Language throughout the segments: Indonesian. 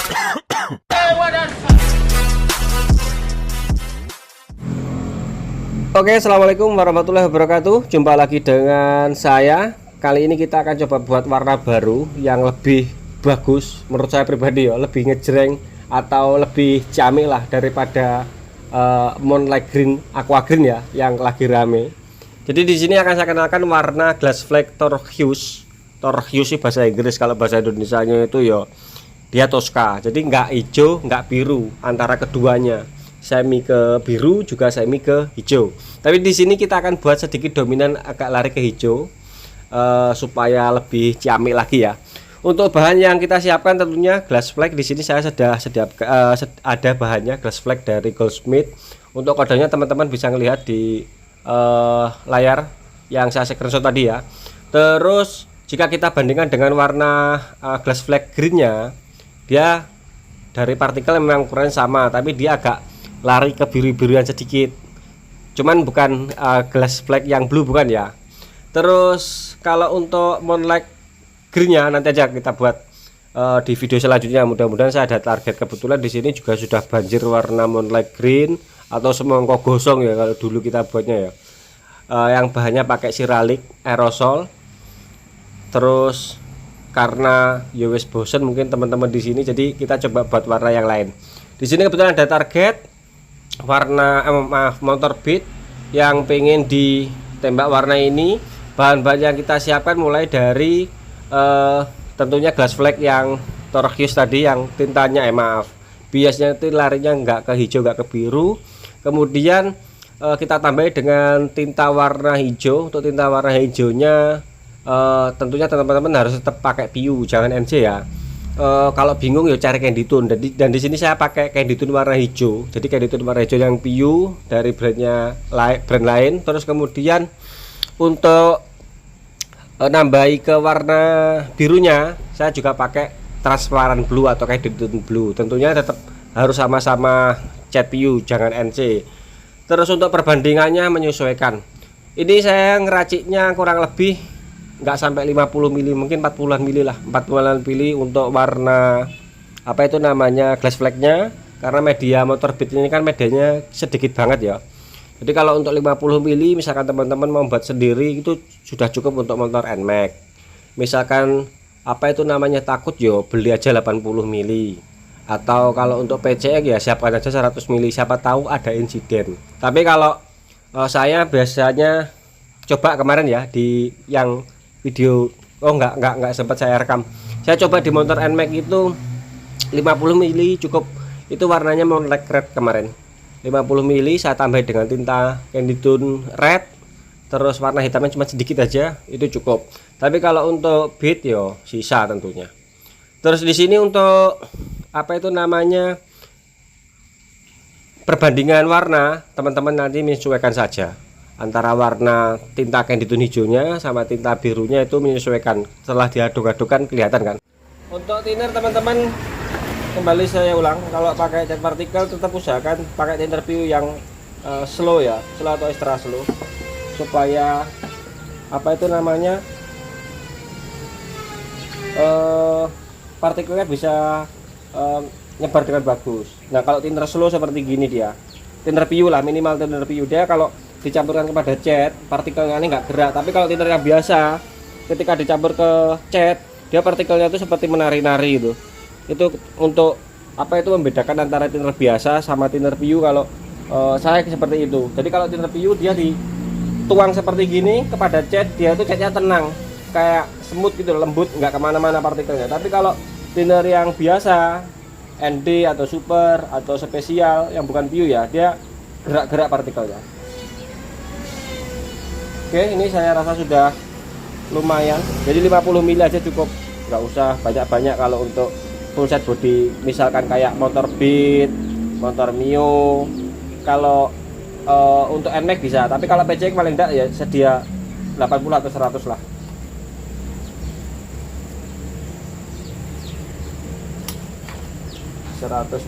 Oke, assalamualaikum warahmatullahi wabarakatuh. Jumpa lagi dengan saya. Kali ini kita akan coba buat warna baru yang lebih bagus menurut saya pribadi ya, lebih ngejreng atau lebih ciamik lah daripada Moonlight Green, Aqua Green ya yang lagi rame. Jadi di sini akan saya kenalkan warna Glass Flag Turquoise. Turquoise sih bahasa Inggris, kalau bahasa Indonesianya itu ya dia Tosca. Jadi nggak hijau, nggak biru, antara keduanya. Semi ke biru juga semi ke hijau. Tapi di sini kita akan buat sedikit dominan agak lari ke hijau supaya lebih ciamik lagi ya. Untuk bahan yang kita siapkan tentunya glass flag. Di sini saya sudah ada bahannya glass flag dari Goldsmith. Untuk kodenya teman-teman bisa melihat di layar yang saya screenshot tadi ya. Terus jika kita bandingkan dengan warna glass flag greennya, dia dari partikel memang ukuran sama, tapi dia agak lari ke biru-biruan sedikit. Cuman bukan glass flag yang blue, bukan ya. Terus kalau untuk Moonlight Greennya nanti aja kita buat di video selanjutnya. Mudah-mudahan saya ada target. Kebetulan di sini juga sudah banjir warna Moonlight Green atau semongko gosong ya kalau dulu kita buatnya ya. Yang bahannya pakai siralik aerosol. Terus karena ya wis bosen mungkin teman-teman di sini, jadi kita coba buat warna yang lain. Di sini kebetulan ada target warna motor beat yang pengen ditembak warna ini. Bahan-bahan yang kita siapkan mulai dari tentunya glass flag yang turquoise tadi, yang tintanya biasnya itu larinya nggak ke hijau nggak ke biru. Kemudian kita tambahin dengan tinta warna hijau. Untuk tinta warna hijaunya tentunya teman-teman harus tetap pakai PU, jangan NC ya. Kalau bingung ya cari candy tone, dan di sini saya pakai candy tone warna hijau. Jadi candy tone warna hijau yang PU dari brand lain. Terus kemudian untuk nambahi ke warna birunya, saya juga pakai transparan blue atau candy tone blue. Tentunya tetap harus sama-sama cat PU, jangan NC. Terus untuk perbandingannya menyesuaikan. Ini saya ngeraciknya kurang lebih nggak sampai 50 mili, mungkin 40-an mili lah, 40-an mili untuk warna apa itu namanya glass flagnya, karena media motor beat ini kan medianya sedikit banget ya. Jadi kalau untuk 50 mili misalkan teman-teman mau buat sendiri itu sudah cukup untuk motor NMAX. Misalkan apa itu namanya takut yo beli aja 80 mili, atau kalau untuk PCX ya siapkan aja 100 mili, siapa tahu ada insiden. Tapi kalau saya biasanya coba kemarin ya di yang video nggak sempat saya rekam. Saya coba di motor NMAX itu 50 mili cukup. Itu warnanya Moonlight Red kemarin. 50 mili saya tambah dengan tinta candy tone red. Terus warna hitamnya cuma sedikit aja, itu cukup. Tapi kalau untuk beat yo sisa tentunya. Terus di sini untuk apa itu namanya perbandingan warna, teman-teman nanti menyesuaikan saja antara warna tinta candy tone hijaunya sama tinta birunya, itu menyesuaikan. Setelah diaduk-adukkan kelihatan kan. Untuk thinner teman-teman, kembali saya ulang, kalau pakai cat partikel tetap usahakan pakai thinner PU yang slow ya, slow atau extra slow, supaya apa itu namanya partikelnya bisa nyebar dengan bagus. Nah kalau thinner slow seperti gini, dia thinner PU lah, minimal thinner PU, dia kalau dicampurkan kepada cat partikelnya ini nggak gerak. Tapi kalau thinner yang biasa ketika dicampur ke cat, dia partikelnya itu seperti menari-nari gitu. Itu untuk apa itu membedakan antara thinner biasa sama thinner PU. Kalau saya seperti itu. Jadi kalau thinner PU dia dituang seperti gini kepada cat, dia itu catnya tenang, kayak semut gitu, lembut, nggak kemana-mana partikelnya. Tapi kalau thinner yang biasa ND atau super atau spesial yang bukan PU ya, dia gerak-gerak partikelnya. Oke, ini saya rasa sudah lumayan. Jadi 50 mili aja cukup, nggak usah banyak-banyak. Kalau untuk full set body misalkan kayak motor Beat, motor Mio, kalau untuk NMAX bisa. Tapi kalau PCX paling enggak ya sedia 80 atau 100 lah.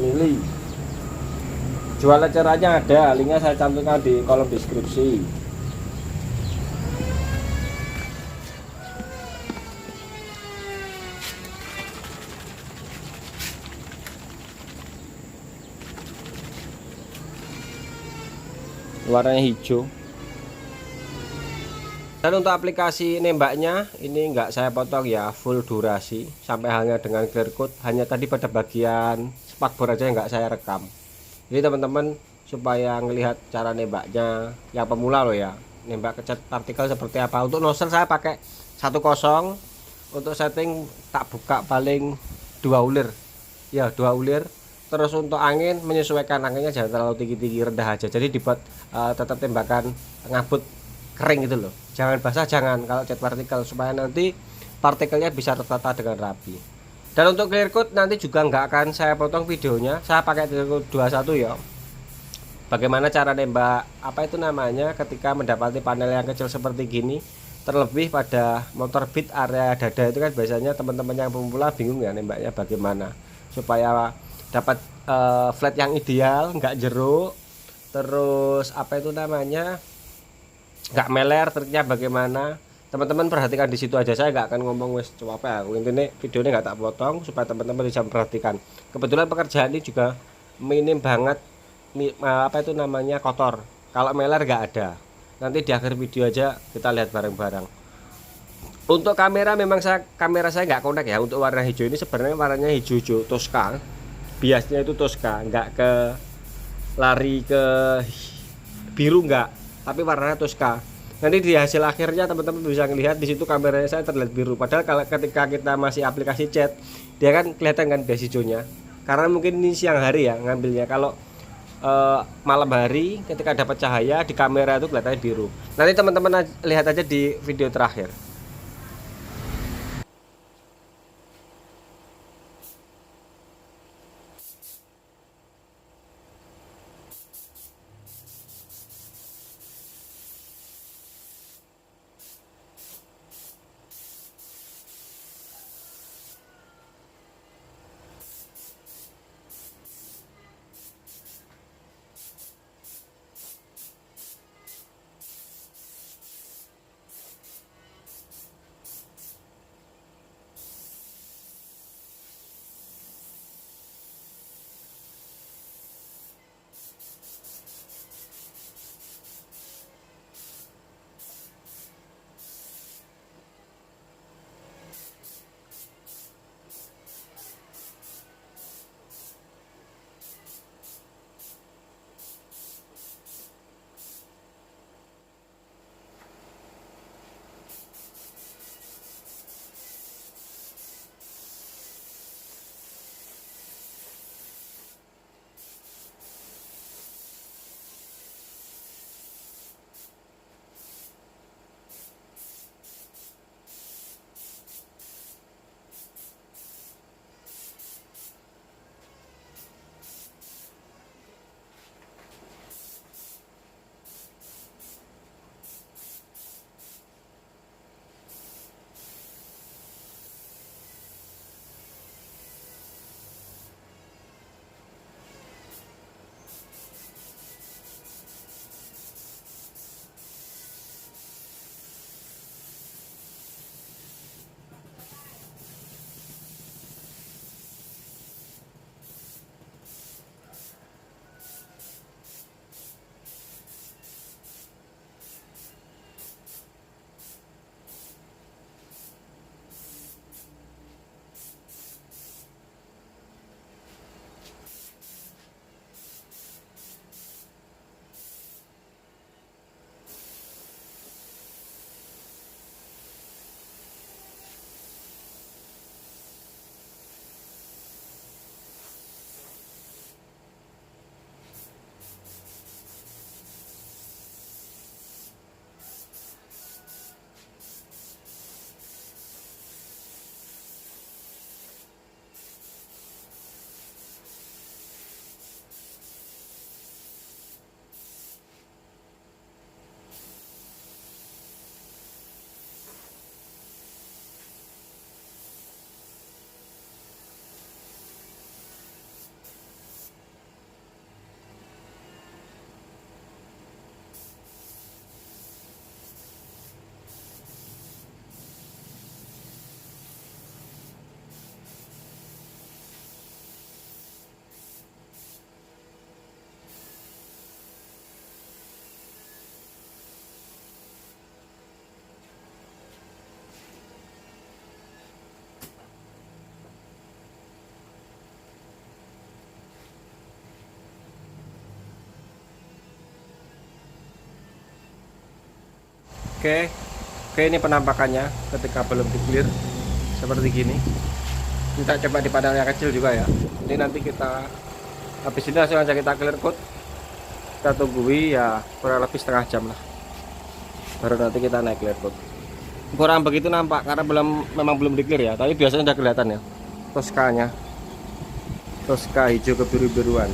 mili. Jual ecerannya ada, linknya saya cantumkan di kolom deskripsi. warnanya hijau. Dan untuk aplikasi nembaknya ini enggak saya potong ya, full durasi sampai halnya dengan clear coat. Hanya tadi pada bagian spakbor aja enggak saya rekam. Jadi teman-teman supaya ngelihat cara nembaknya yang pemula loh ya, nembak ke cat partikel seperti apa. Untuk nozzle saya pakai 10, untuk setting tak buka paling 2 ulir ya, 2 ulir. Terus untuk angin menyesuaikan anginnya jangan terlalu tinggi-tinggi, rendah aja, jadi dibuat tetap tembakan ngabut kering gitu loh, jangan basah, jangan kalau cat partikel, supaya nanti partikelnya bisa tertata dengan rapi. Dan untuk clear coat nanti juga nggak akan saya potong videonya, saya pakai clear coat 21 ya. Bagaimana cara nembak apa itu namanya ketika mendapati panel yang kecil seperti gini, terlebih pada motor Beat area dada itu kan biasanya teman-teman yang pemula bingung ya nembaknya bagaimana supaya dapat flat yang ideal, nggak jeruk, terus apa itu namanya nggak meler, triknya bagaimana. Teman-teman perhatikan di situ aja, saya nggak akan ngomong wes coba apa ya, intinya videonya nggak tak potong supaya teman-teman bisa memperhatikan. Kebetulan pekerjaan ini juga minim banget apa itu namanya kotor, kalau meler nggak ada, nanti di akhir video aja kita lihat bareng-bareng. Untuk kamera memang kamera saya nggak connect ya, untuk warna hijau ini sebenarnya warnanya hijau-hijau Tosca, biasnya itu Tosca, nggak ke lari ke biru nggak, tapi warnanya Tosca. Nanti di hasil akhirnya teman-teman bisa melihat di situ kameranya saya terlihat biru, padahal kalau ketika kita masih aplikasi chat dia kan kelihatan kan bias hijaunya, karena mungkin ini siang hari ya ngambilnya. Kalau malam hari ketika dapat cahaya di kamera itu kelihatannya biru. Nanti teman-teman lihat aja di video terakhir. Oke, ini penampakannya ketika belum di clear seperti gini. Kita coba di panel yang kecil juga ya. Ini nanti kita habis ini langsung aja kita clear coat. Kita tungguin ya kurang lebih setengah jam lah, baru nanti kita naik clear coat. Kurang begitu nampak karena memang belum di clear ya, tapi biasanya udah kelihatan ya Tosca-nya, Tosca hijau kebiru-biruan.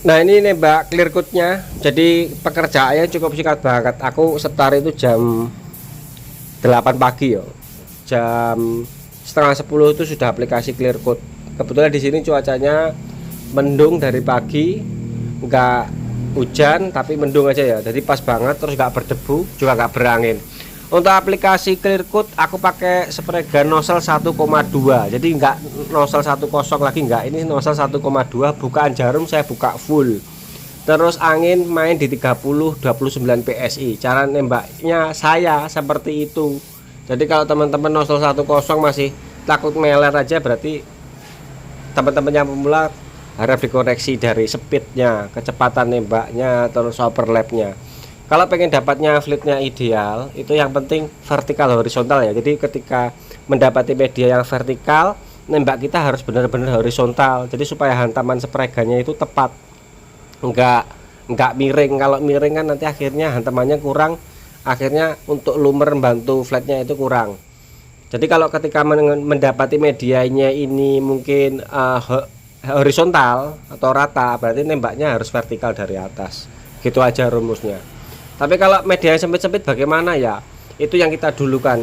Nah ini nembak clear coatnya, jadi pekerjaannya cukup singkat banget. Aku start itu jam 8 pagi ya, jam setengah 10 itu sudah aplikasi clear coat. Kebetulan di sini cuacanya mendung dari pagi, nggak hujan tapi mendung aja ya, jadi pas banget, terus nggak berdebu juga nggak berangin. Untuk aplikasi clear coat aku pakai spray gun nozzle 1,2, jadi nggak nozzle 10 lagi, nggak, ini nozzle 1,2. bukaan jarum saya buka full, terus angin main di 30-29 PSI. Cara nembaknya saya seperti itu. Jadi kalau teman-teman nozzle 10 masih takut meler aja, berarti teman-teman yang pemula harap dikoreksi dari speednya, kecepatan nembaknya, terus overlapnya. Kalau pengen dapatnya fleetnya ideal, itu yang penting vertikal horizontal ya. Jadi ketika mendapati media yang vertikal, nembak kita harus benar-benar horizontal. Jadi supaya hantaman spray gunnya itu tepat, enggak miring. Kalau miring kan nanti akhirnya hantamannya kurang, akhirnya untuk lumer bantu flatnya itu kurang. Jadi kalau ketika mendapati medianya ini mungkin horizontal atau rata, berarti nembaknya harus vertikal dari atas. Gitu aja rumusnya. Tapi kalau media yang sempit-sempit bagaimana ya? Itu yang kita dulukan.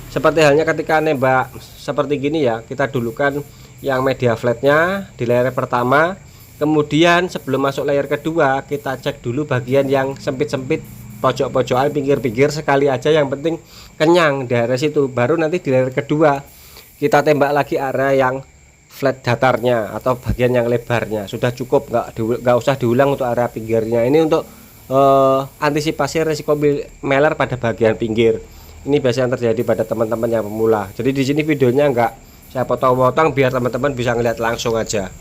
Seperti halnya ketika nembak seperti gini ya, kita dulukan yang media flatnya di layer pertama. Kemudian sebelum masuk layer kedua, kita cek dulu bagian yang sempit-sempit, pojok-pojokan, pinggir-pinggir sekali aja, yang penting kenyang dari situ. Baru nanti di layer kedua kita tembak lagi area yang flat datarnya atau bagian yang lebarnya. Sudah cukup, nggak usah diulang untuk area pinggirnya. Ini untuk antisipasi risiko meler pada bagian pinggir. Ini biasanya terjadi pada teman-teman yang pemula. Jadi di sini videonya nggak saya potong-potong biar teman-teman bisa ngeliat langsung aja.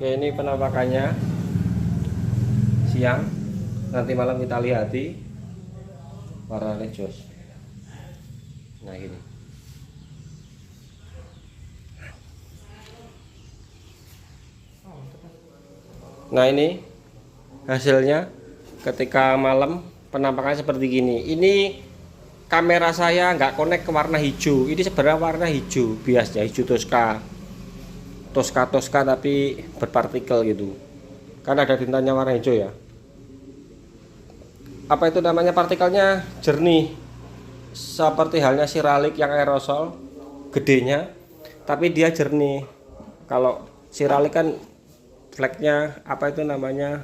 Oke, ini penampakannya siang. Nanti malam kita lihati warnanya jos. Nah gini. Nah ini hasilnya ketika malam, penampakannya seperti gini. Ini kamera saya nggak connect ke warna hijau. Ini sebenarnya warna hijau biasnya, hijau toska tapi berpartikel gitu. Kan ada tintanya warna hijau ya. Apa itu namanya, partikelnya jernih. Seperti halnya siralik yang aerosol gedenya, tapi dia jernih. Kalau siralik kan fleknya apa itu namanya,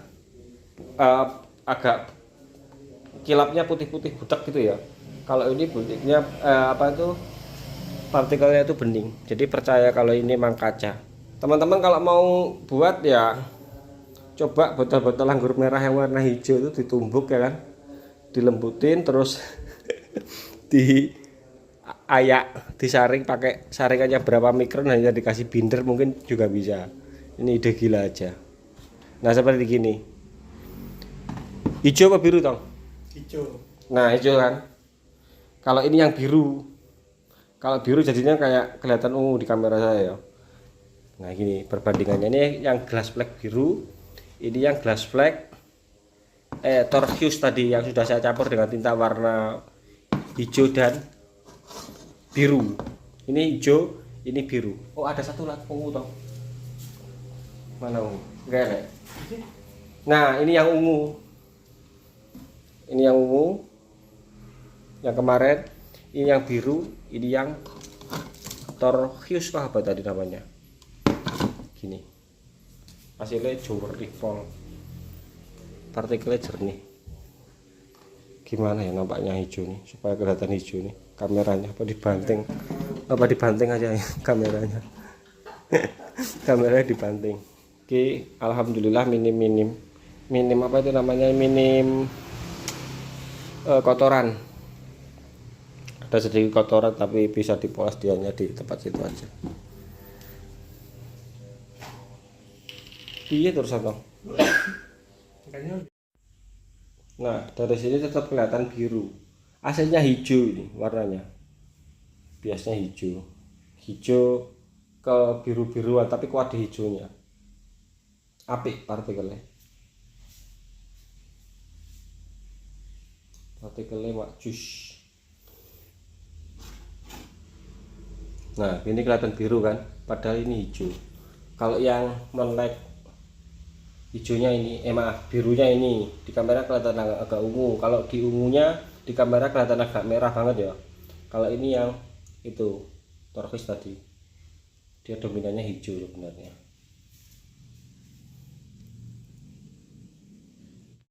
agak kilapnya putih-putih butek gitu ya. Kalau ini butiknya apa itu, partikelnya itu bening. Jadi percaya kalau ini memang kaca. Teman-teman kalau mau buat ya coba botol-botol anggur merah yang warna hijau itu ditumbuk ya kan, dilembutin terus disaring pakai saringannya berapa mikron, hanya dikasih binder mungkin juga bisa. Ini ide gila aja. Nah seperti gini. Hijau apa biru tong? Hijau. Nah hijau kan. Kalau ini yang biru, kalau biru jadinya kayak kelihatan ungu di kamera saya ya. Nah gini perbandingannya, ini yang glass flag biru, ini yang glass flag turquoise tadi yang sudah saya campur dengan tinta warna hijau dan biru. Ini hijau, ini biru. Oh ada satu lagi ungu toh. Mana ungu? Enggak ada. Nah ini yang ungu. Ini yang ungu. Yang kemarin. Ini yang biru. Ini yang turquoise kah apa tadi namanya? Gini. Hasilnya jernih pol. Partikelnya jernih. Gimana ya nampaknya hijau nih, supaya kelihatan hijau nih kameranya. Apa dibanting aja ya kameranya. Kameranya dibanting. Oke, alhamdulillah minim apa itu namanya, minim kotoran. Ada sedikit kotoran tapi bisa dipoles dianya di tempat situ aja. Iya terus atau? Nah dari sini tetap kelihatan biru. Aslinya hijau ini warnanya. Biasanya hijau ke biru-biruan tapi kok ada hijaunya. Apik partikelnya makjus. Nah ini kelihatan biru kan, padahal ini hijau. Kalau yang melek hijaunya ini, birunya ini di kamera kelihatan agak ungu. Kalau di ungunya di kamera kelihatan agak merah banget ya. Kalau ini yang itu turquoise tadi, dia dominannya hijau sebenarnya.